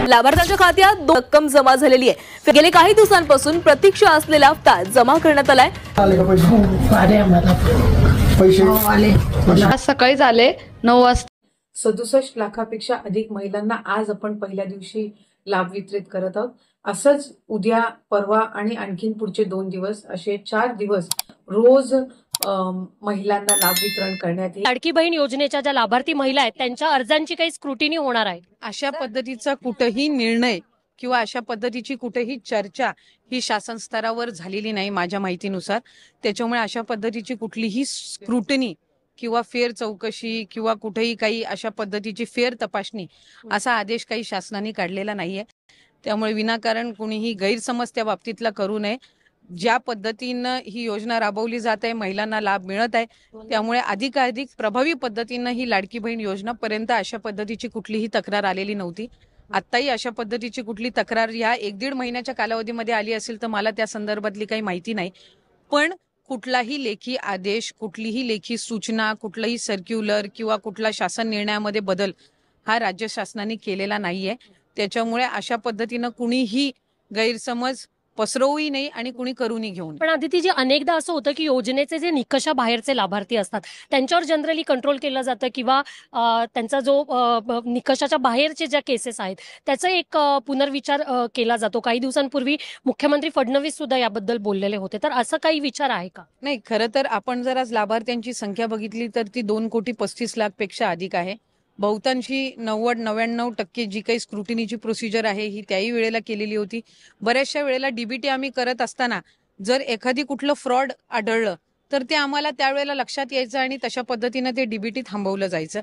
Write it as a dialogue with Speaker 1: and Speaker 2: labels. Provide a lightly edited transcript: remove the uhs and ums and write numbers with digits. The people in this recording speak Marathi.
Speaker 1: लाभार्थ्यांच्या खात्यात रक्कम जमा झालेली आहे। गेले काही दिवसांपासून प्रतीक्षा असलेला हप्ता जमा करण्यात आलाय।
Speaker 2: आज सकाळी झाले 9 वाजता।
Speaker 3: 67 लाखापेक्षा अधिक महिलांना आज आपण पहिल्या दिवशी लाभ वितरित करत आहोत। असंच उद्या, परवा आणि आणखीन पुढचे 2 दिवस असे 4 दिवस रोज महिलांना लाभ वितरण करण्यात येईल।
Speaker 4: लाडकी बहीण योजनेच्या ज्या लाभार्थी महिला आहेत त्यांच्या अर्जांची काही स्क्रुटिनी होणार आहे।
Speaker 2: अशा पद्धतीचा कुठेही निर्णय किंवा अशा पद्धतीची कुठेही चर्चा ही शासन स्तरावर झालेली नाही माझ्या माहितीनुसार। त्याच्यामुळे अशा पद्धतीची कुठलीही स्क्रुटिनी किंवा फेर चौकशी किंवा कुठेही काही अशा पद्धतीची फेर तपासणी असा आदेश काही शासनाने काढलेला नाहीये। त्यामुळे विनाकारण कुणीही गैरसमज त्या बाबतीतला करू नये। ज्या पद्धतीनं ही योजना राबवली जात आहे, महिलांना लाभ मिळत आहे, त्यामुळे अधिकाधिक प्रभावी पद्धतीनं ही लाडकी बहीण योजना पर्यंत अशा पद्धतीची कुठलीही तक्रार आलेली नव्हती। आत्ताही अशा पद्धतीची कुठली तक्रार या 1-1.5 महिन्याच्या कालावधीमध्ये आली असेल तर मला त्या संदर्भातली काही माहिती नाही। पण कुठलाही लेखी आदेश, कुठलीही लेखी सूचना, कुठलाही सर्क्युलर किंवा कुठला शासन निर्णयामध्ये बदल हा राज्य शासनाने केलेला नाहीये। त्याच्यामुळे अशा पद्धतीनं कुणीही गैरसमज पसरवूही नाही आणि कुणी करूनही घेऊ नये।
Speaker 4: पण आदितीजी, अनेकदा असं होतं की योजनेचे जे निकषाबाहेरचे लाभार्थी असतात त्यांच्यावर जनरली कंट्रोल केलं जातं किंवा त्यांचा जो निकषाच्या बाहेरचे ज्या केसेस आहेत त्याचा एक पुनर्विचार केला जातो। काही दिवसांपूर्वी मुख्यमंत्री फडणवीस सुद्धा याबद्दल बोललेले होते, तर असं काही विचार आहे का?
Speaker 2: नाही, खरं तर आपण जर आज लाभार्थ्यांची संख्या बघितली तर ती 2,35,00,000 पेक्षा अधिक आहे। बहुतांशी 90-99% जी काही स्क्रुटिनीची प्रोसिजर आहे ही त्याही वेळेला केलेली होती। बऱ्याचशा वेळेला डीबीटी आम्ही करत असताना जर एखादी कुठलं फ्रॉड आढळलं तर ते आम्हाला त्यावेळेला लक्षात यायचं आणि तशा पद्धतीनं ते डीबीटी थांबवलं जायचं।